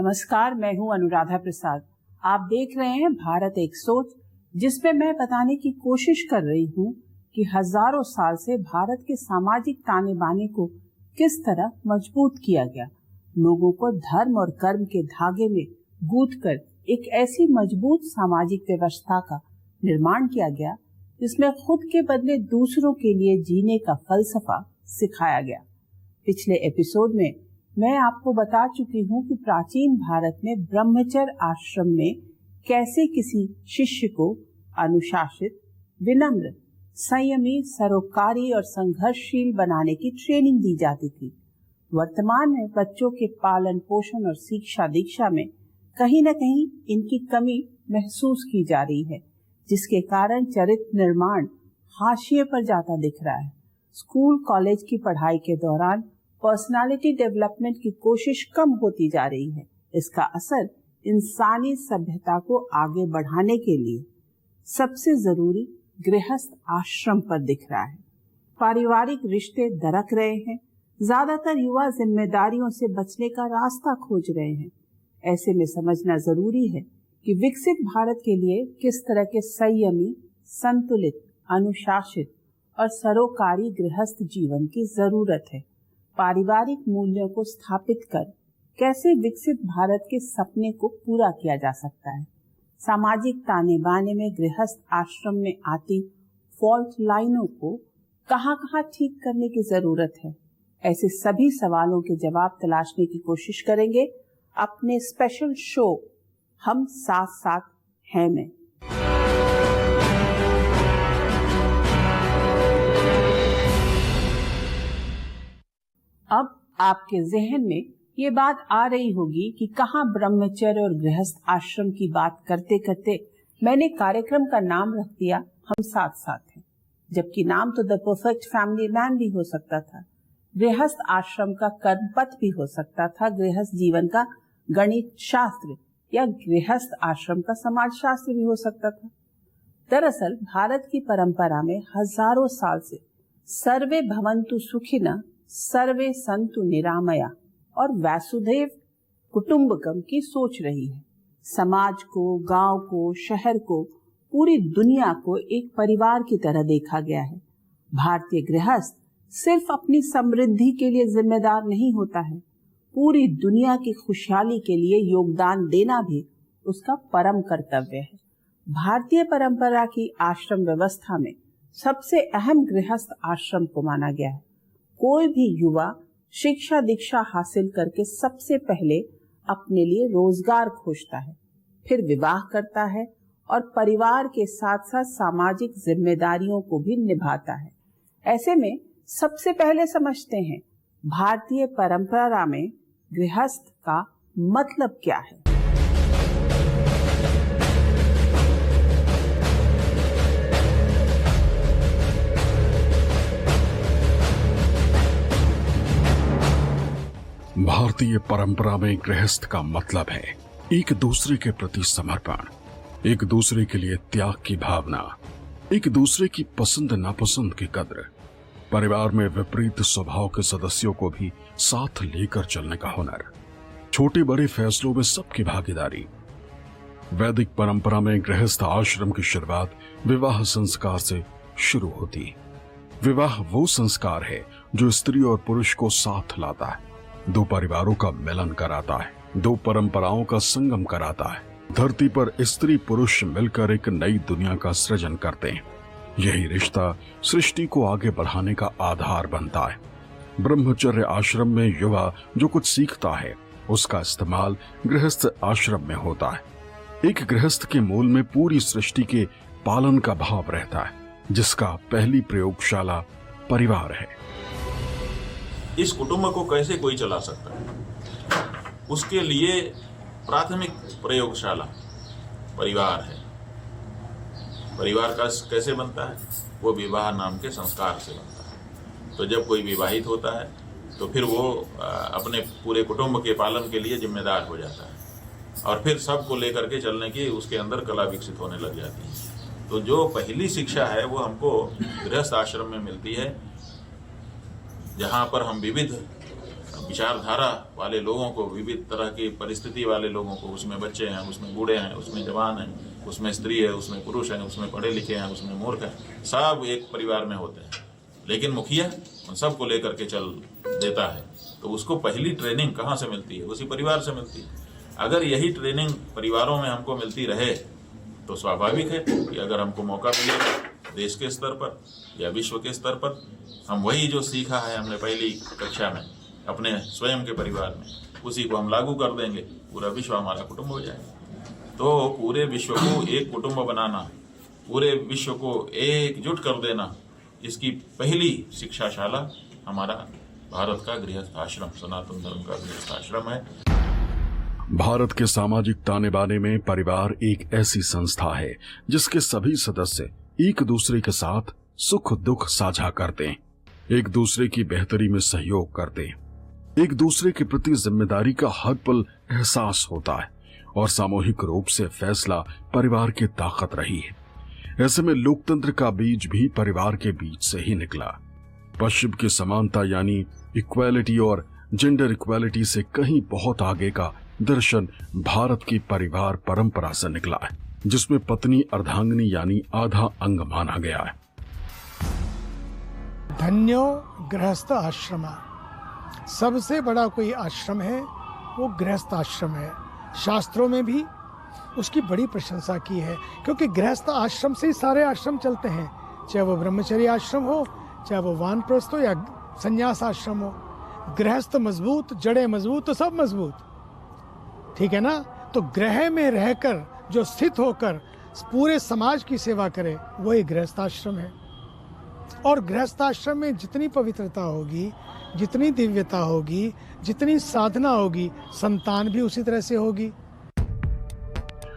नमस्कार, मैं हूं अनुराधा प्रसाद। आप देख रहे हैं भारत एक सोच, जिसमें मैं बताने की कोशिश कर रही हूं कि हजारों साल से भारत के सामाजिक ताने बाने को किस तरह मजबूत किया गया। लोगों को धर्म और कर्म के धागे में गूंथकर एक ऐसी मजबूत सामाजिक व्यवस्था का निर्माण किया गया जिसमें खुद के बदले दूसरों के लिए जीने का फलसफा सिखाया गया। पिछले एपिसोड में मैं आपको बता चुकी हूँ कि प्राचीन भारत में ब्रह्मचर्य आश्रम में कैसे किसी शिष्य को अनुशासित, विनम्र, संयमी, सरोकारी और संघर्षशील बनाने की ट्रेनिंग दी जाती थी। वर्तमान में बच्चों के पालन पोषण और शिक्षा दीक्षा में कहीं न कहीं इनकी कमी महसूस की जा रही है, जिसके कारण चरित्र निर्माण हाशिए पर जाता दिख रहा है। स्कूल कॉलेज की पढ़ाई के दौरान पर्सनालिटी डेवलपमेंट की कोशिश कम होती जा रही है। इसका असर इंसानी सभ्यता को आगे बढ़ाने के लिए सबसे जरूरी गृहस्थ आश्रम पर दिख रहा है। पारिवारिक रिश्ते दरक रहे हैं। ज्यादातर युवा जिम्मेदारियों से बचने का रास्ता खोज रहे हैं। ऐसे में समझना जरूरी है कि विकसित भारत के लिए किस तरह के संयमी, संतुलित, अनुशासित और सरोकारी गृहस्थ जीवन की जरूरत है। पारिवारिक मूल्यों को स्थापित कर कैसे विकसित भारत के सपने को पूरा किया जा सकता है। सामाजिक ताने बाने में गृहस्थ आश्रम में आती फॉल्ट लाइनों को कहाँ ठीक करने की जरूरत है। ऐसे सभी सवालों के जवाब तलाशने की कोशिश करेंगे अपने स्पेशल शो हम साथ साथ हैं में। अब आपके जहन में ये बात आ रही होगी कि कहाँ ब्रह्मचर्य और गृहस्थ आश्रम की बात करते करते मैंने कार्यक्रम का नाम रख दिया हम साथ साथ हैं, जबकि नाम तो द परफेक्ट फैमिली मैन भी हो सकता था, गृहस्थ आश्रम का कर्मपथ भी हो सकता था, गृहस्थ जीवन का गणित शास्त्र या गृहस्थ आश्रम का समाज शास्त्र भी हो सकता था। दरअसल भारत की परंपरा में हजारों साल से सर्वे भवन्तु सुखिनः, सर्वे सन्तु निरामया और वसुधैव कुटुम्बकम की सोच रही है। समाज को, गांव को, शहर को, पूरी दुनिया को एक परिवार की तरह देखा गया है। भारतीय गृहस्थ सिर्फ अपनी समृद्धि के लिए जिम्मेदार नहीं होता है, पूरी दुनिया की खुशहाली के लिए योगदान देना भी उसका परम कर्तव्य है। भारतीय परंपरा की आश्रम व्यवस्था में सबसे अहम गृहस्थ आश्रम को माना गया है। कोई भी युवा शिक्षा दीक्षा हासिल करके सबसे पहले अपने लिए रोजगार खोजता है, फिर विवाह करता है और परिवार के साथ साथ सामाजिक जिम्मेदारियों को भी निभाता है। ऐसे में सबसे पहले समझते हैं भारतीय परंपरा में गृहस्थ का मतलब क्या है। भारतीय परंपरा में गृहस्थ का मतलब है एक दूसरे के प्रति समर्पण, एक दूसरे के लिए त्याग की भावना, एक दूसरे की पसंद नापसंद की कद्र, परिवार में विपरीत स्वभाव के सदस्यों को भी साथ लेकर चलने का हुनर, छोटे बड़े फैसलों में सबकी भागीदारी। वैदिक परंपरा में गृहस्थ आश्रम की शुरुआत विवाह संस्कार से शुरू होती। विवाह वो संस्कार है जो स्त्री और पुरुष को साथ लाता है, दो परिवारों का मिलन कराता है, दो परंपराओं का संगम कराता है। धरती पर स्त्री पुरुष मिलकर एक नई दुनिया का सृजन करते हैं। यही रिश्ता सृष्टि को आगे बढ़ाने का आधार बनता है। ब्रह्मचर्य आश्रम में युवा जो कुछ सीखता है उसका इस्तेमाल गृहस्थ आश्रम में होता है। एक गृहस्थ के मूल में पूरी सृष्टि के पालन का भाव रहता है, जिसका पहली प्रयोगशाला परिवार है। इस कुटुंब को कैसे कोई चला सकता है, उसके लिए प्राथमिक प्रयोगशाला परिवार है। परिवार का कैसे बनता है? वो विवाह नाम के संस्कार से बनता है। तो जब कोई विवाहित होता है तो फिर वो अपने पूरे कुटुंब के पालन के लिए जिम्मेदार हो जाता है और फिर सबको लेकर के चलने की उसके अंदर कला विकसित होने लग जाती है। तो जो पहली शिक्षा है वो हमको गृहस्थ आश्रम में मिलती है, जहाँ पर हम विविध विचारधारा वाले लोगों को, विविध तरह की परिस्थिति वाले लोगों को, उसमें बच्चे हैं, उसमें बूढ़े हैं, उसमें जवान हैं, उसमें स्त्री है, उसमें पुरुष हैं, उसमें पढ़े लिखे हैं, उसमें मूर्ख हैं, सब एक परिवार में होते हैं। लेकिन मुखिया उन सबको लेकर के चल देता है। तो उसको पहली ट्रेनिंग कहाँ से मिलती है? उसी परिवार से मिलती है। अगर यही ट्रेनिंग परिवारों में हमको मिलती रहे तो स्वाभाविक है कि अगर हमको मौका मिलेगा देश के स्तर पर या विश्व के स्तर पर, हम वही जो सीखा है हमने पहली कक्षा में अपने स्वयं के परिवार में, उसी को हम लागू कर देंगे, पूरा विश्व हमारा कुटुंब हो जाएगा। तो पूरे विश्व को एक कुटुंब बनाना, पूरे विश्व को एकजुट कर देना, इसकी पहली शिक्षाशाला हमारा भारत का गृहस्थ आश्रम, सनातन धर्म का गृहस्थ आश्रम है। भारत के सामाजिक ताने बाने में परिवार एक ऐसी संस्था है जिसके सभी सदस्य एक दूसरे के साथ सुख दुख साझा करते हैं, एक दूसरे की बेहतरी में सहयोग करते हैं, एक दूसरे के प्रति जिम्मेदारी का हर पल एहसास होता है और सामूहिक रूप से फैसला परिवार की ताकत रही है। ऐसे में लोकतंत्र का बीज भी परिवार के बीच से ही निकला। पश्चिम की समानता यानी इक्वालिटी और जेंडर इक्वालिटी से कहीं बहुत आगे का दर्शन भारत की परिवार परंपरा से निकला है, जिसमें पत्नी अर्धांगिनी यानी आधा अंग माना गया है। धन्यो गृहस्थ आश्रम, सबसे बड़ा कोई आश्रम है वो गृहस्थ आश्रम है। शास्त्रों में भी उसकी बड़ी प्रशंसा की है, क्योंकि गृहस्थ आश्रम से ही सारे आश्रम चलते हैं, चाहे वो ब्रह्मचर्य आश्रम हो, चाहे वो वानप्रस्थ हो या संन्यास आश्रम हो। गृहस्थ मजबूत, जड़ें मजबूत तो सब मजबूत, ठीक है ना। तो ग्रह में रहकर जो स्थित होकर पूरे समाज की सेवा करे वही गृहस्थ आश्रम है। और गृहस्थ आश्रम में जितनी पवित्रता होगी, जितनी दिव्यता होगी, जितनी साधना होगी, संतान भी उसी तरह से होगी।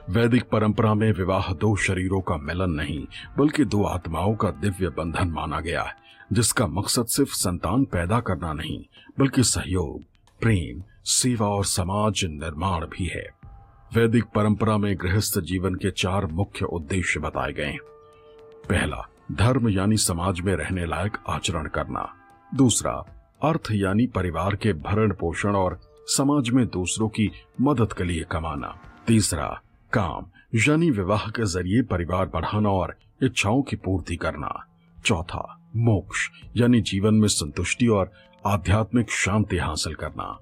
वैदिक परंपरा में विवाह दो शरीरों का मिलन नहीं बल्कि दो आत्माओं का दिव्य बंधन माना गया है, जिसका मकसद सिर्फ संतान पैदा करना नहीं बल्कि सहयोग, प्रेम, सेवा और समाज निर्माण भी है। वैदिक परंपरा में गृहस्थ जीवन के 4 मुख्य उद्देश्य बताए गए हैं। पहला, धर्म यानी समाज में रहने लायक आचरण करना। दूसरा, अर्थ यानी परिवार के भरण पोषण और समाज में दूसरों की मदद के लिए कमाना। तीसरा, काम यानी विवाह के जरिए परिवार बढ़ाना और इच्छाओं की पूर्ति करना। चौथा, मोक्ष यानी जीवन में संतुष्टि और आध्यात्मिक शांति हासिल करना।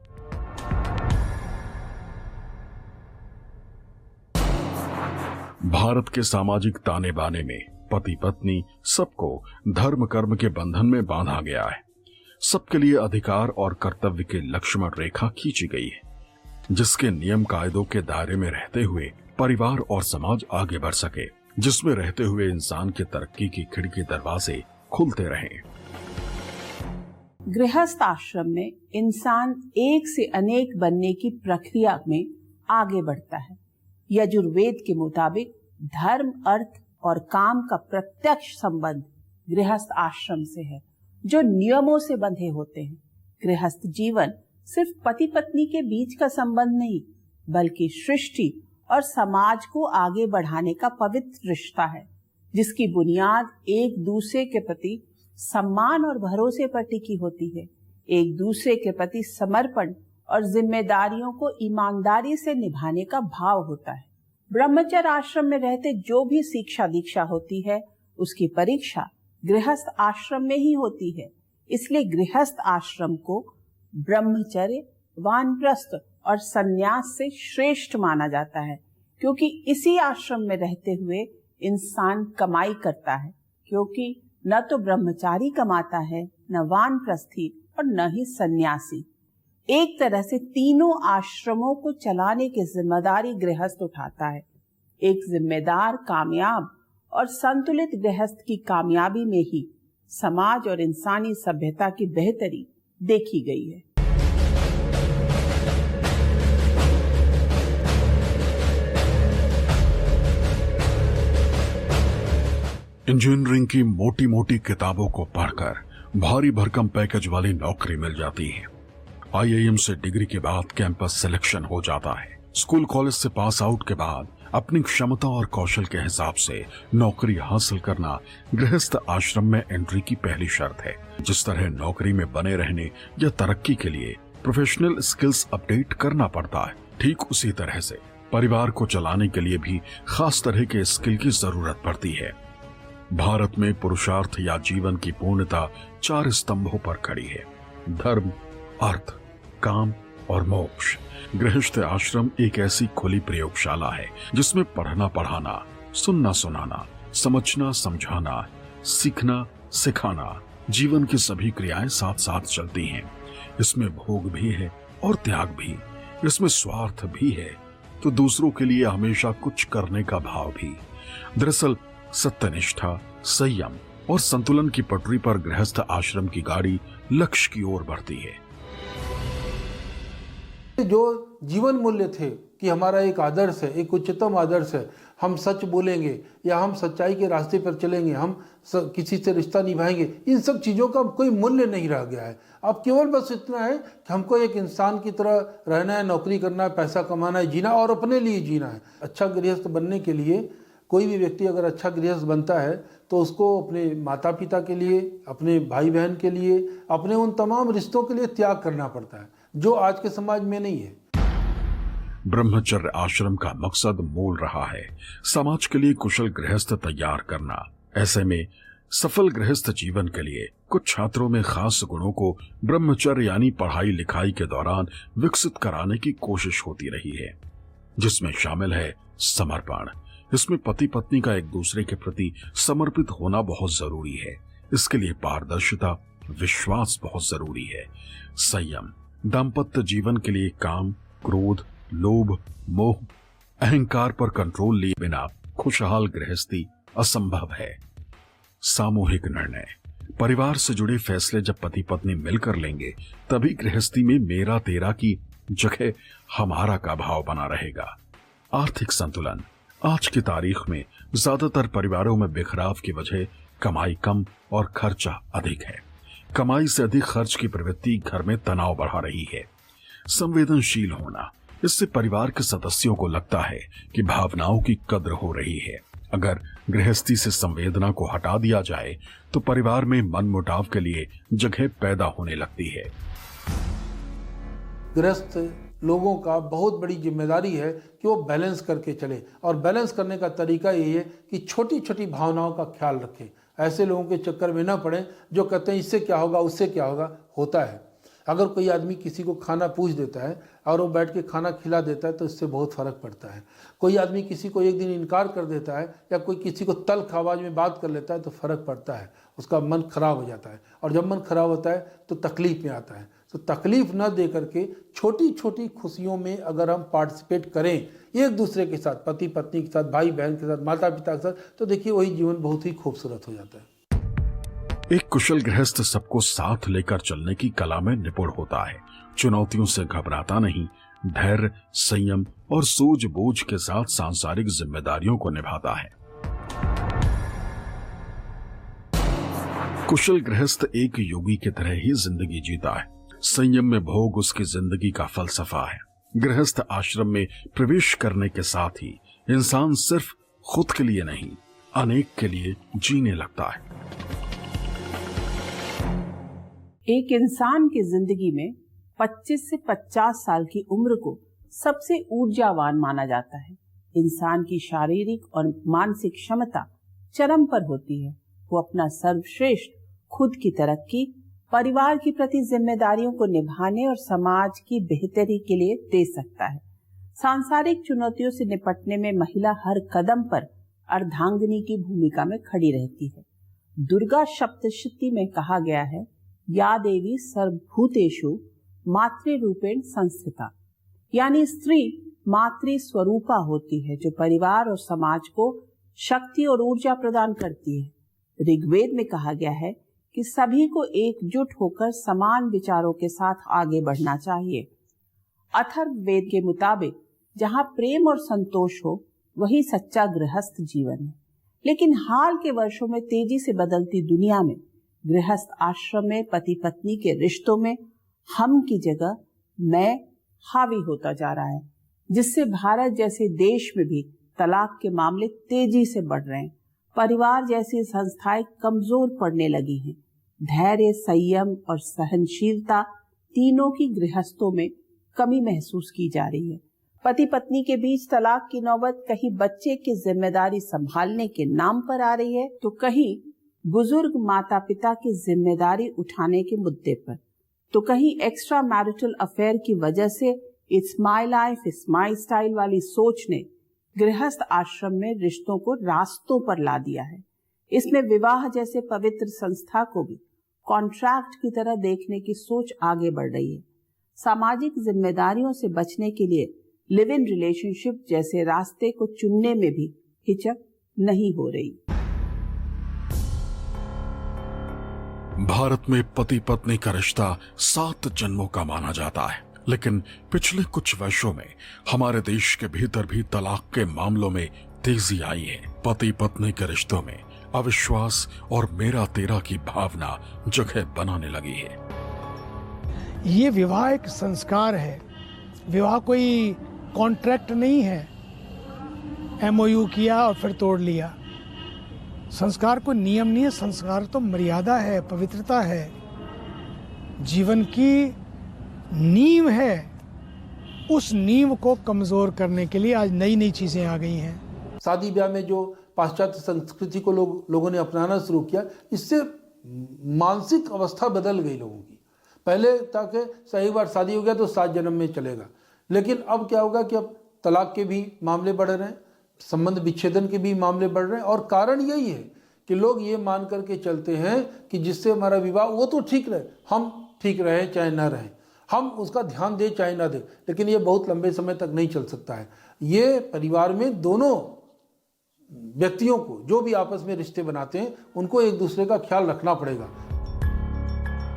भारत के सामाजिक ताने बाने में पति पत्नी सबको धर्म कर्म के बंधन में बांधा गया है। सबके लिए अधिकार और कर्तव्य की लक्ष्मण रेखा खींची गई है, जिसके नियम कायदों के दायरे में रहते हुए परिवार और समाज आगे बढ़ सके, जिसमें रहते हुए इंसान की तरक्की की खिड़की दरवाजे खुलते रहें। गृहस्थ आश्रम में इंसान एक से अनेक बनने की प्रक्रिया में आगे बढ़ता है। यजुर्वेद के मुताबिक धर्म, अर्थ और काम का प्रत्यक्ष संबंध गृहस्थ आश्रम से है, जो नियमों से बंधे होते हैं। गृहस्थ जीवन सिर्फ पति पत्नी के बीच का संबंध नहीं, बल्कि सृष्टि और समाज को आगे बढ़ाने का पवित्र रिश्ता है, जिसकी बुनियाद एक दूसरे के प्रति सम्मान और भरोसे पर टिकी होती है। एक दूसरे के प्रति समर्पण और जिम्मेदारियों को ईमानदारी से निभाने का भाव होता है। ब्रह्मचर्य आश्रम में रहते जो भी शिक्षा दीक्षा होती है, उसकी परीक्षा गृहस्थ आश्रम में ही होती है। इसलिए गृहस्थ आश्रम को ब्रह्मचर्य, वानप्रस्थ और संन्यास से श्रेष्ठ माना जाता है, क्योंकि इसी आश्रम में रहते हुए इंसान कमाई करता है, क्योंकि न तो ब्रह्मचारी कमाता है, न वानप्रस्थी और न ही सन्यासी। एक तरह से तीनों आश्रमों को चलाने की जिम्मेदारी गृहस्थ उठाता है। एक जिम्मेदार, कामयाब और संतुलित गृहस्थ की कामयाबी में ही समाज और इंसानी सभ्यता की बेहतरी देखी गई है। इंजीनियरिंग की मोटी मोटी किताबों को पढ़कर भारी भरकम पैकेज वाली नौकरी मिल जाती है। IIM से डिग्री के बाद कैंपस सिलेक्शन हो जाता है। स्कूल कॉलेज से पास आउट के बाद अपनी क्षमता और कौशल के हिसाब से नौकरी हासिल करना गृहस्थ आश्रम में एंट्री की पहली शर्त है। जिस तरह नौकरी में बने रहने या तरक्की के लिए प्रोफेशनल स्किल्स अपडेट करना पड़ता है। ठीक उसी तरह से परिवार को चलाने के लिए भी खास तरह के स्किल की जरूरत पड़ती है। भारत में पुरुषार्थ या जीवन की पूर्णता 4 स्तंभों पर खड़ी है: धर्म, अर्थ, काम और मोक्ष। गृहस्थ आश्रम एक ऐसी खुली प्रयोगशाला है जिसमें पढ़ना पढ़ाना, सुनना सुनाना, समझना समझाना, सीखना सिखाना, जीवन की सभी क्रियाएं साथ साथ चलती हैं। इसमें भोग भी है और त्याग भी, इसमें स्वार्थ भी है तो दूसरों के लिए हमेशा कुछ करने का भाव भी। दरअसल सत्यनिष्ठा, संयम और संतुलन की पटरी पर गृहस्थ आश्रम की गाड़ी लक्ष्य की ओर बढ़ती है। जो जीवन मूल्य थे कि हमारा एक आदर्श है, एक उच्चतम आदर्श है, हम सच बोलेंगे या हम सच्चाई के रास्ते पर चलेंगे, हम किसी से रिश्ता निभाएंगे, इन सब चीज़ों का कोई मूल्य नहीं रह गया है। अब केवल बस इतना है कि हमको एक इंसान की तरह रहना है, नौकरी करना है, पैसा कमाना है, जीना और अपने लिए जीना है। अच्छा गृहस्थ बनने के लिए कोई भी व्यक्ति अगर अच्छा गृहस्थ बनता है तो उसको अपने माता पिता के लिए, अपने भाई बहन के लिए, अपने उन तमाम रिश्तों के लिए त्याग करना पड़ता है, जो आज के समाज में नहीं है। ब्रह्मचर्य आश्रम का मकसद मूल रहा है समाज के लिए कुशल गृहस्थ तैयार करना। ऐसे में सफल गृहस्थ जीवन के लिए कुछ छात्रों में खास गुणों को ब्रह्मचर्य यानी पढ़ाई लिखाई के दौरान विकसित कराने की कोशिश होती रही है, जिसमें शामिल है समर्पण। इसमें पति पत्नी का एक दूसरे के प्रति समर्पित होना बहुत जरूरी है। इसके लिए पारदर्शिता, विश्वास बहुत जरूरी है। संयम, दाम्पत्य जीवन के लिए काम, क्रोध, लोभ, मोह, अहंकार पर कंट्रोल लिए बिना खुशहाल गृहस्थी असंभव है। सामूहिक निर्णय, परिवार से जुड़े फैसले जब पति पत्नी मिलकर लेंगे तभी गृहस्थी में मेरा तेरा की जगह हमारा का भाव बना रहेगा। आर्थिक संतुलन, आज की तारीख में ज्यादातर परिवारों में बिखराव की वजह कमाई कम और खर्चा अधिक है। कमाई से अधिक खर्च की प्रवृत्ति घर में तनाव बढ़ा रही है। संवेदनशील होना, इससे परिवार के सदस्यों को लगता है कि भावनाओं की कद्र हो रही है। अगर गृहस्थी से संवेदना को हटा दिया जाए तो परिवार में मनमुटाव के लिए जगह पैदा होने लगती है। गृहस्थ लोगों का बहुत बड़ी जिम्मेदारी है कि वो बैलेंस करके चले, और बैलेंस करने का तरीका यही है कि छोटी छोटी भावनाओं का ख्याल रखें। ऐसे लोगों के चक्कर में ना पड़े जो कहते हैं इससे क्या होगा, उससे क्या होगा। होता है, अगर कोई आदमी किसी को खाना पूछ देता है और वो बैठ के खाना खिला देता है तो इससे बहुत फ़र्क पड़ता है। कोई आदमी किसी को एक दिन इनकार कर देता है या कोई किसी को तल्ख आवाज़ में बात कर लेता है तो फ़र्क पड़ता है, उसका मन खराब हो जाता है, और जब मन खराब होता है तो तकलीफ में आता है। तो तकलीफ न दे करके छोटी छोटी खुशियों में अगर हम पार्टिसिपेट करें एक दूसरे के साथ, पति पत्नी के साथ, भाई बहन के साथ, माता पिता के साथ, तो देखिए वही जीवन बहुत ही खूबसूरत हो जाता है। एक कुशल गृहस्थ सबको साथ लेकर चलने की कला में निपुण होता है। चुनौतियों से घबराता नहीं, धैर्य, संयम और सूझबूझ के साथ सांसारिक जिम्मेदारियों को निभाता है। कुशल गृहस्थ एक योगी की तरह ही जिंदगी जीता है। संयम में भोग उसकी जिंदगी का फलसफा है। गृहस्थ आश्रम में प्रवेश करने के साथ ही इंसान सिर्फ खुद के लिए नहीं, अनेक के लिए जीने लगता है। एक इंसान की जिंदगी में 25 से 50 साल की उम्र को सबसे ऊर्जावान माना जाता है। इंसान की शारीरिक और मानसिक क्षमता चरम पर होती है। वो अपना सर्वश्रेष्ठ खुद की तरक्की, परिवार की प्रति जिम्मेदारियों को निभाने और समाज की बेहतरी के लिए दे सकता है। सांसारिक चुनौतियों से निपटने में महिला हर कदम पर अर्धांगिनी की भूमिका में खड़ी रहती है। दुर्गा सप्तशती में कहा गया है, या देवी सर्वभूतेषु मातृरूपेण संस्थिता, यानी स्त्री मातृ स्वरूपा होती है जो परिवार और समाज को शक्ति और ऊर्जा प्रदान करती है। ऋग्वेद में कहा गया है कि सभी को एकजुट होकर समान विचारों के साथ आगे बढ़ना चाहिए। अथर्ववेद के मुताबिक जहाँ प्रेम और संतोष हो वही सच्चा गृहस्थ जीवन है। लेकिन हाल के वर्षों में तेजी से बदलती दुनिया में गृहस्थ आश्रम में पति पत्नी के रिश्तों में हम की जगह मैं हावी होता जा रहा है, जिससे भारत जैसे देश में भी तलाक के मामले तेजी से बढ़ रहे हैं। परिवार जैसी संस्थाएं कमजोर पड़ने लगी हैं। धैर्य, संयम और सहनशीलता तीनों की गृहस्थों में कमी महसूस की जा रही है। पति पत्नी के बीच तलाक की नौबत कहीं बच्चे की जिम्मेदारी संभालने के नाम पर आ रही है, तो कहीं बुजुर्ग माता पिता की जिम्मेदारी उठाने के मुद्दे पर, तो कहीं एक्स्ट्रा मैरिटल अफेयर की वजह से it's my life it's my style वाली सोच ने गृहस्थ आश्रम में रिश्तों को रास्तों पर ला दिया है। इसमें विवाह जैसे पवित्र संस्था को भी कॉन्ट्रैक्ट की तरह देखने की सोच आगे बढ़ रही है। सामाजिक जिम्मेदारियों से बचने के लिए लिव इन रिलेशनशिप जैसे रास्ते को चुनने में भी हिचक नहीं हो रही। भारत में पति पत्नी का रिश्ता 7 जन्मों का माना जाता है, लेकिन पिछले कुछ वर्षों में हमारे देश के भीतर भी तलाक के मामलों में तेजी आई है। पति पत्नी के रिश्तों में अविश्वास और मेरा तेरा की भावना जगह बनाने लगी है। ये विवाह एक संस्कार है, विवाह कोई कॉन्ट्रैक्ट नहीं है, MOU किया और फिर तोड़ लिया। संस्कार कोई नियम नहीं है, संस्कार तो मर्यादा है, पवित्रता है, जीवन की नींव है। उस नींव को कमजोर करने के लिए आज नई नई चीजें आ गई हैं। शादी ब्याह में जो पाश्चात्य संस्कृति को लोगों ने अपनाना शुरू किया, इससे मानसिक अवस्था बदल गई लोगों की। पहले था कि सही बार शादी हो गया तो 7 जन्म में चलेगा, लेकिन अब क्या होगा कि अब तलाक के भी मामले बढ़ रहे हैं, संबंध विच्छेदन के भी मामले बढ़ रहे हैं। और कारण यही है कि लोग ये मान करके चलते हैं कि जिससे हमारा विवाह, वो तो ठीक रहे, हम ठीक रहे चाहे ना रहे, हम उसका ध्यान दें चाहे ना दें, लेकिन ये बहुत लंबे समय तक नहीं चल सकता है। ये परिवार में दोनों व्यक्तियों को, जो भी आपस में रिश्ते बनाते हैं, उनको एक दूसरे का ख्याल रखना पड़ेगा।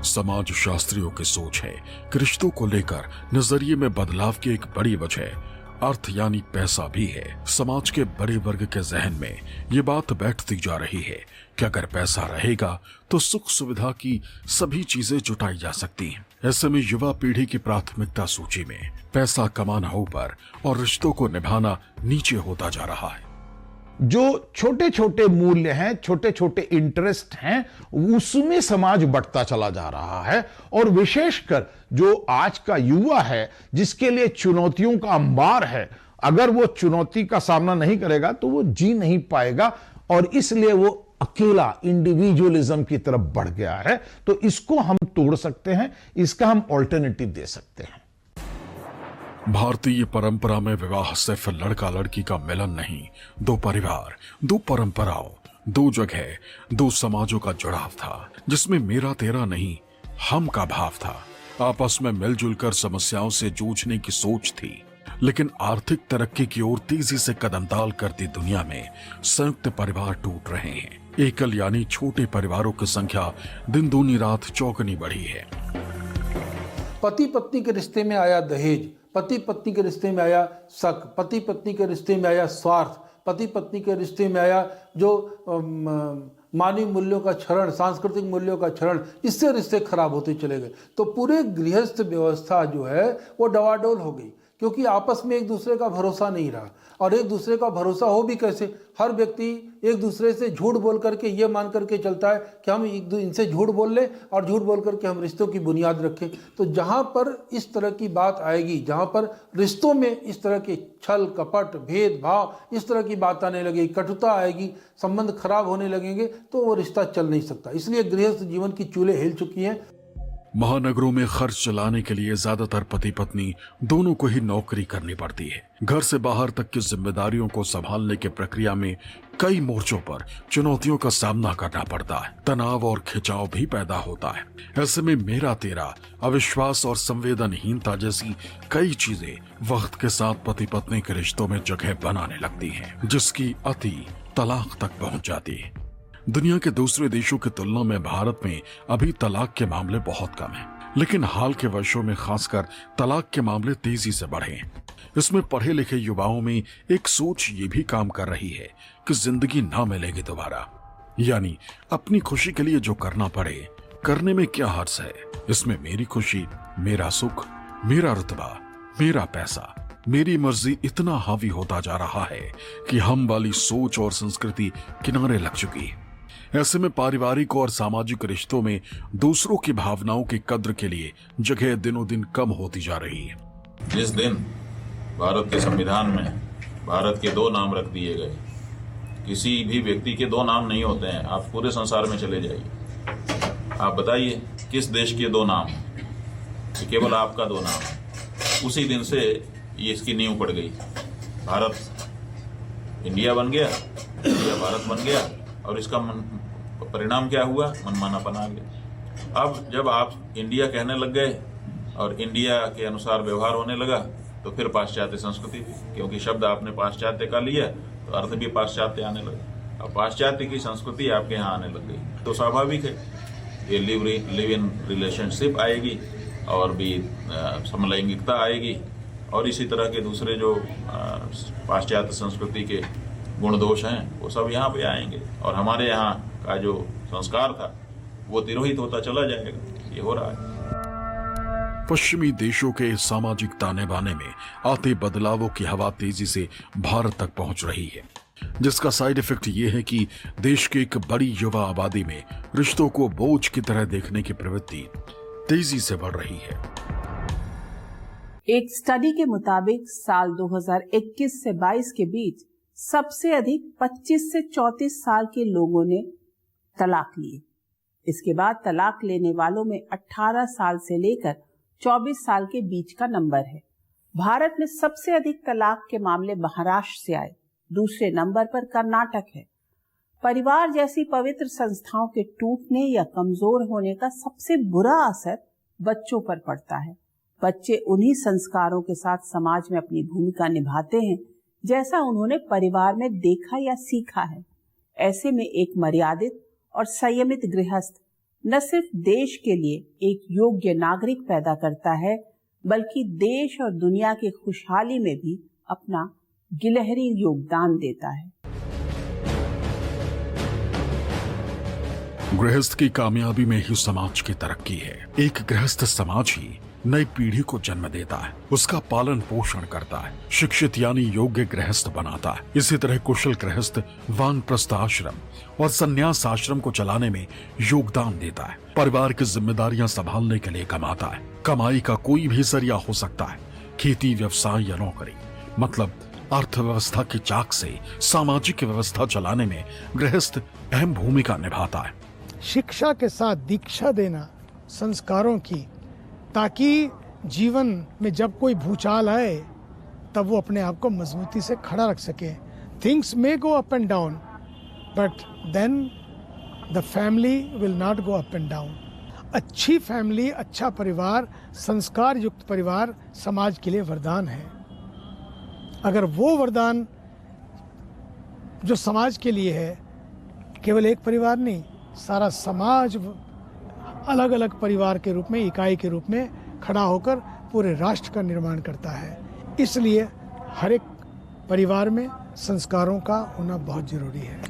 समाज शास्त्रियों की सोच है कि रिश्तों को लेकर नजरिए में बदलाव की एक बड़ी वजह अर्थ यानी पैसा भी है। समाज के बड़े वर्ग के जहन में ये बात बैठती जा रही है कि अगर पैसा रहेगा तो सुख सुविधा की सभी चीजें जुटाई जा सकती हैं। ऐसे में युवा पीढ़ी की प्राथमिकता सूची में पैसा कमाना ऊपर और रिश्तों को निभाना नीचे होता जा रहा है। जो छोटे छोटे मूल्य हैं, छोटे छोटे इंटरेस्ट हैं, उसमें समाज बढ़ता चला जा रहा है। और विशेषकर जो आज का युवा है, जिसके लिए चुनौतियों का अंबार है, अगर वो चुनौती का सामना नहीं करेगा तो वो जी नहीं पाएगा, और इसलिए वो अकेला इंडिविजुअलिज्म की तरफ बढ़ गया है। तो इसको हम तोड़ सकते हैं, इसका हम ऑल्टरनेटिव दे सकते हैं। भारतीय परंपरा में विवाह सिर्फ लड़का लड़की का मिलन नहीं, 2 परिवार, 2 परंपराओं, 2 जगह, 2 समाजों का जुड़ाव था, जिसमें मेरा तेरा नहीं हम का भाव था। आपस में मिलजुल कर समस्याओं से जूझने की सोच थी। लेकिन आर्थिक तरक्की की ओर तेजी से कदमताल करती दुनिया में संयुक्त परिवार टूट रहे हैं। एकल यानी छोटे परिवारों की संख्या दिन दूनी रात चौगुनी बढ़ी है। पति पत्नी के रिश्ते में आया दहेज, पति पत्नी के रिश्ते में आया शक, पति पत्नी के रिश्ते में आया स्वार्थ, पति पत्नी के रिश्ते में आया जो मानवीय मूल्यों का क्षरण, सांस्कृतिक मूल्यों का क्षरण, इससे रिश्ते खराब होते चले गए। तो पूरे गृहस्थ व्यवस्था जो है वो डवाडोल हो गई, क्योंकि आपस में एक दूसरे का भरोसा नहीं रहा। और एक दूसरे का भरोसा हो भी कैसे? हर व्यक्ति एक दूसरे से झूठ बोल करके ये मान करके चलता है कि हम इनसे झूठ बोल लें और झूठ बोल करके हम रिश्तों की बुनियाद रखें। तो जहाँ पर इस तरह की बात आएगी, जहाँ पर रिश्तों में इस तरह के छल कपट भेदभाव इस तरह की बात आने लगेगी, कटुता आएगी, संबंध खराब होने लगेंगे, तो वो रिश्ता चल नहीं सकता। इसलिए गृहस्थ जीवन की चूल्हे हिल चुकी हैं। महानगरों में खर्च चलाने के लिए ज्यादातर पति पत्नी दोनों को ही नौकरी करनी पड़ती है। घर से बाहर तक की जिम्मेदारियों को संभालने की प्रक्रिया में कई मोर्चों पर चुनौतियों का सामना करना पड़ता है। तनाव और खिंचाव भी पैदा होता है। ऐसे में मेरा तेरा, अविश्वास और संवेदनहीनता जैसी कई चीजें वक्त के साथ पति पत्नी के रिश्तों में जगह बनाने लगती हैं, जिसकी अति तलाक तक पहुंच जाती है। दुनिया के दूसरे देशों की तुलना में भारत में अभी तलाक के मामले बहुत कम हैं, लेकिन हाल के वर्षों में खासकर तलाक के मामले तेजी से बढ़े हैं। इसमें पढ़े लिखे युवाओं में एक सोच ये भी काम कर रही है कि जिंदगी ना मिलेगी दोबारा, यानी अपनी खुशी के लिए जो करना पड़े करने में क्या हर्ज है। इसमें मेरी खुशी, मेरा सुख, मेरा रुतबा, मेरा पैसा, मेरी मर्जी इतना हावी होता जा रहा है कि हम वाली सोच और संस्कृति किनारे लग चुकी है। ऐसे में पारिवारिक और सामाजिक रिश्तों में दूसरों की भावनाओं की कद्र के लिए जगह दिनों दिन कम होती जा रही है। जिस दिन भारत के संविधान में भारत के 2 नाम रख दिए गए, किसी भी व्यक्ति के 2 नाम नहीं होते हैं। आप पूरे संसार में चले जाइए, आप बताइए किस देश के 2 नाम, केवल आपका 2 नाम। उसी दिन से ये इसकी नींव पड़ गई। भारत इंडिया बन गया, इंडिया भारत बन गया, और इसका परिणाम क्या हुआ? मनमानापन आ गया। अब जब आप इंडिया कहने लग गए और इंडिया के अनुसार व्यवहार होने लगा, तो फिर पाश्चात्य संस्कृति भी, क्योंकि शब्द आपने पाश्चात्य का लिया तो अर्थ भी पाश्चात्य आने लगा। अब पाश्चात्य की संस्कृति आपके यहाँ आने लग गई, तो स्वाभाविक है ये लिव इन रिलेशनशिप आएगी, और भी समलैंगिकता आएगी, और इसी तरह के दूसरे जो पाश्चात्य संस्कृति के गुण दोष हैं वो सब यहाँ पे आएंगे, और हमारे यहाँ का जो संस्कार था वो तिरोहित होता चला जाएगा। ये हो रहा है। पश्चिमी देशों के सामाजिक ताने बाने में आते बदलावों की हवा तेजी से भारत तक पहुंच रही है, जिसका साइड इफेक्ट ये है कि देश की एक बड़ी युवा आबादी में रिश्तों को बोझ की तरह देखने की प्रवृत्ति तेजी से बढ़ रही है। एक स्टडी के मुताबिक साल 2021 से 22 के बीच सबसे अधिक 25 से 34 साल के लोगों ने तलाक लिए। इसके बाद तलाक लेने वालों में 18 साल से लेकर 24 साल के बीच का नंबर है। भारत में सबसे अधिक तलाक के मामले महाराष्ट्र से आए, दूसरे नंबर पर कर्नाटक है। परिवार जैसी पवित्र संस्थाओं के टूटने या कमजोर होने का सबसे बुरा असर बच्चों पर पड़ता है। बच्चे उन्हीं संस्कारों के साथ समाज में अपनी भूमिका निभाते हैं जैसा उन्होंने परिवार में देखा या सीखा है। ऐसे में एक मर्यादित और संयमित गृहस्थ न सिर्फ देश के लिए एक योग्य नागरिक पैदा करता है, बल्कि देश और दुनिया की खुशहाली में भी अपना गिलहरी योगदान देता है। गृहस्थ की कामयाबी में ही समाज की तरक्की है। एक गृहस्थ समाज ही नई पीढ़ी को जन्म देता है, उसका पालन पोषण करता है, शिक्षित यानी योग्य गृहस्थ बनाता है। इसी तरह कुशल गृहस्थ वानप्रस्थ आश्रम और संन्यास आश्रम को चलाने में योगदान देता है। परिवार की जिम्मेदारियां संभालने के लिए कमाता है। कमाई का कोई भी जरिया हो सकता है, खेती, व्यवसाय या नौकरी। मतलब अर्थव्यवस्था की चाक से सामाजिक व्यवस्था चलाने में गृहस्थ अहम भूमिका निभाता है। शिक्षा के साथ दीक्षा देना संस्कारों की, ताकि जीवन में जब कोई भूचाल आए तब वो अपने आप को मजबूती से खड़ा रख सके। Things may go up and down, but then the family will not go up and down. अच्छी फैमिली, अच्छा परिवार, संस्कार युक्त परिवार समाज के लिए वरदान है। अगर वो वरदान जो समाज के लिए है, केवल एक परिवार नहीं, सारा समाज अलग अलग परिवार के रूप में, इकाई के रूप में खड़ा होकर पूरे राष्ट्र का निर्माण करता है। इसलिए हर एक परिवार में संस्कारों का होना बहुत जरूरी है।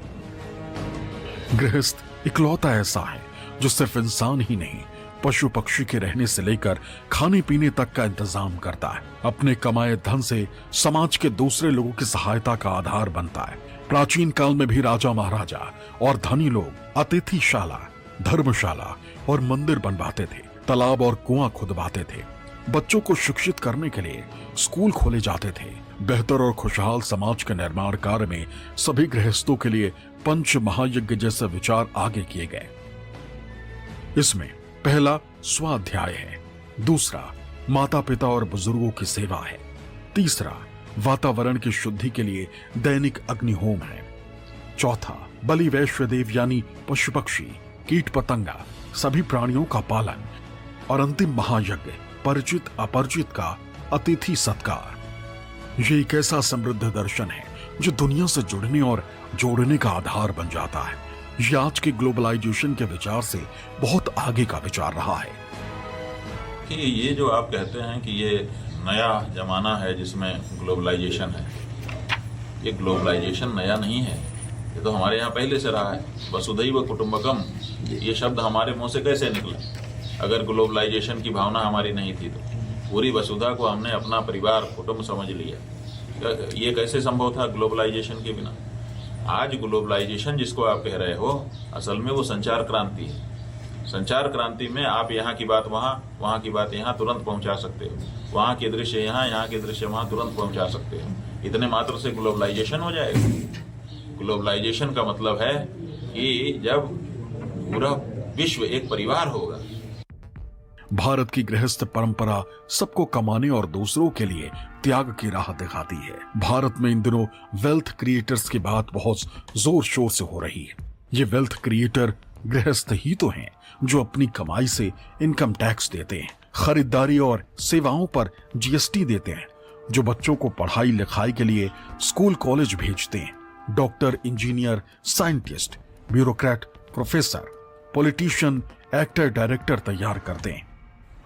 गृहस्थ इकलौता ऐसा है जो सिर्फ इंसान ही नहीं, पशु पक्षी के रहने से लेकर खाने पीने तक का इंतजाम करता है। अपने कमाए धन से समाज के दूसरे लोगों की सहायता का आधार बनता है। प्राचीन काल में भी राजा महाराजा और धनी लोग अतिथिशाला, धर्मशाला और मंदिर बनवाते थे, तालाब और कुआं खुदवाते थे। बच्चों को शिक्षित करने के लिए स्कूल खोले जाते थे। बेहतर और खुशहाल समाज के निर्माण कार्य में सभी गृहस्थों के लिए पंच महायज्ञ जैसे विचार आगे किए गए। इसमें पहला स्वाध्याय है, दूसरा माता पिता और बुजुर्गों की सेवा है, तीसरा वातावरण की शुद्धि के लिए दैनिक अग्निहोम है, चौथा बलि वैश्य देव यानी पशु पक्षी, कीट पतंगा सभी प्राणियों का पालन, और अंतिम महायज्ञ परिचित अपरिचित का अतिथि सत्कार। ये एक ऐसा समृद्ध दर्शन है जो दुनिया से जुड़ने और जोड़ने का आधार बन जाता है। ये आज के ग्लोबलाइजेशन के विचार से बहुत आगे का विचार रहा है। कि ये जो आप कहते हैं कि ये नया जमाना है जिसमें ग्लोबलाइजेशन है, ये ग्लोबलाइजेशन नया नहीं है, ये तो हमारे यहाँ पहले से रहा है। वसुधैव कुटुंबकम, ये शब्द हमारे मुंह से कैसे निकला? अगर ग्लोबलाइजेशन की भावना हमारी नहीं थी तो पूरी वसुधा को हमने अपना परिवार, कुटुंब समझ लिया। ये कैसे संभव था ग्लोबलाइजेशन के बिना? आज ग्लोबलाइजेशन जिसको आप कह रहे हो, असल में वो संचार क्रांति है। संचार क्रांति में आप यहाँ की बात वहाँ, वहाँ की बात यहाँ तुरंत पहुँचा सकते हो, वहाँ के दृश्य यहाँ, यहाँ के दृश्य वहाँ तुरंत पहुँचा सकते हो। इतने मात्र से ग्लोबलाइजेशन हो जाएगा। ग्लोबलाइजेशन का मतलब है कि जब पूरा विश्व एक परिवार होगा। भारत की गृहस्थ परंपरा सबको कमाने और दूसरों के लिए त्याग की राह दिखाती है। भारत में इन दिनों वेल्थ क्रिएटर्स की बात बहुत जोर शोर से हो रही है। ये वेल्थ क्रिएटर गृहस्थ ही तो हैं जो अपनी कमाई से इनकम टैक्स देते हैं, खरीदारी और सेवाओं पर जीएसटी देते हैं, जो बच्चों को पढ़ाई लिखाई के लिए स्कूल कॉलेज भेजते हैं, doctor, engineer, scientist, bureaucrat, professor, politician, actor, director तैयार करते हैं।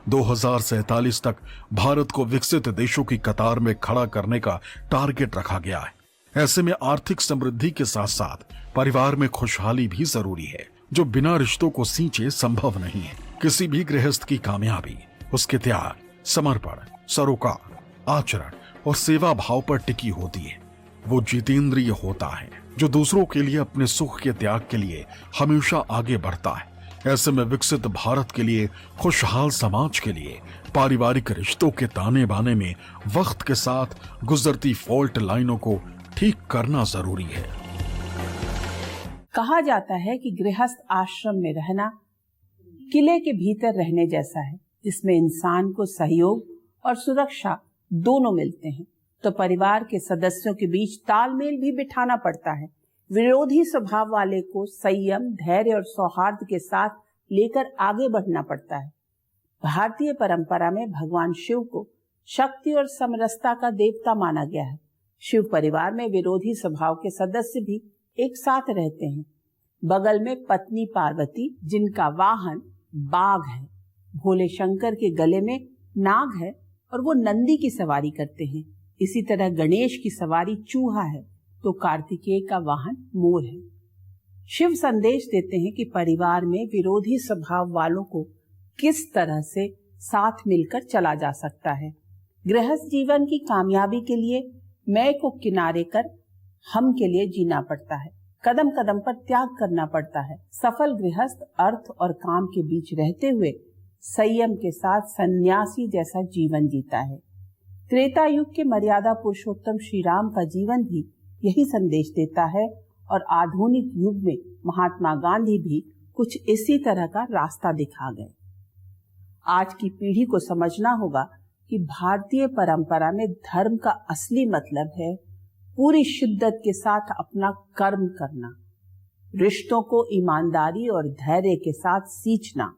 2047 तक भारत को विकसित देशों की कतार में खड़ा करने का टारगेट रखा गया है। ऐसे में आर्थिक समृद्धि के साथ साथ परिवार में खुशहाली भी जरूरी है, जो बिना रिश्तों को सींचे संभव नहीं है। किसी भी गृहस्थ की कामयाबी उसके त्याग, समर्पण, सरोकार, आचरण और सेवा भाव पर टिकी होती है। वो जितेंद्रिय होता है जो दूसरों के लिए अपने सुख के त्याग के लिए हमेशा आगे बढ़ता है। ऐसे में विकसित भारत के लिए, खुशहाल समाज के लिए पारिवारिक रिश्तों के ताने बाने में वक्त के साथ गुजरती फॉल्ट लाइनों को ठीक करना जरूरी है। कहा जाता है कि गृहस्थ आश्रम में रहना किले के भीतर रहने जैसा है, जिसमें इंसान को सहयोग और सुरक्षा दोनों मिलते हैं। तो परिवार के सदस्यों के बीच तालमेल भी बिठाना पड़ता है। विरोधी स्वभाव वाले को संयम, धैर्य और सौहार्द के साथ लेकर आगे बढ़ना पड़ता है। भारतीय परंपरा में भगवान शिव को शक्ति और समरसता का देवता माना गया है। शिव परिवार में विरोधी स्वभाव के सदस्य भी एक साथ रहते हैं। बगल में पत्नी पार्वती, जिनका वाहन बाघ है, भोले शंकर के गले में नाग है और वो नंदी की सवारी करते हैं। इसी तरह गणेश की सवारी चूहा है तो कार्तिकेय का वाहन मोर है। शिव संदेश देते हैं कि परिवार में विरोधी स्वभाव वालों को किस तरह से साथ मिलकर चला जा सकता है। गृहस्थ जीवन की कामयाबी के लिए मैं को किनारे कर हम के लिए जीना पड़ता है। कदम कदम पर त्याग करना पड़ता है। सफल गृहस्थ अर्थ और काम के बीच रहते हुए संयम के साथ सन्यासी जैसा जीवन जीता है। त्रेता युग के मर्यादा पुरुषोत्तम श्री राम का जीवन भी यही संदेश देता है और आधुनिक युग में महात्मा गांधी भी कुछ इसी तरह का रास्ता दिखा गए। आज की पीढ़ी को समझना होगा कि भारतीय परंपरा में धर्म का असली मतलब है पूरी शिद्दत के साथ अपना कर्म करना, रिश्तों को ईमानदारी और धैर्य के साथ सींचना,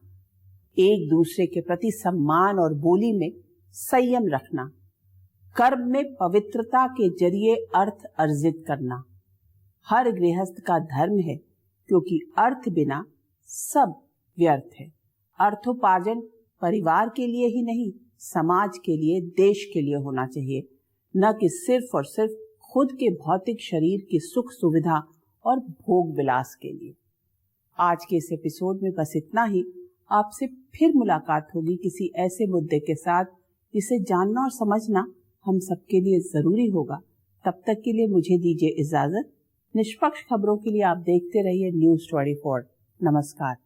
एक दूसरे के प्रति सम्मान और बोली में संयम रखना, कर्म में पवित्रता के जरिए अर्थ अर्जित करना हर गृहस्थ का धर्म है, क्योंकि अर्थ बिना सब व्यर्थ है। अर्थोपार्जन परिवार के लिए ही नहीं, समाज के लिए, देश के लिए होना चाहिए, न कि सिर्फ और सिर्फ खुद के भौतिक शरीर की सुख सुविधा और भोग विलास के लिए। आज के इस एपिसोड में बस इतना ही। आपसे फिर मुलाकात होगी किसी ऐसे मुद्दे के साथ जिसे जानना और समझना हम सबके लिए जरूरी होगा। तब तक के लिए मुझे दीजिए इजाजत। निष्पक्ष खबरों के लिए आप देखते रहिए न्यूज़ 24। नमस्कार।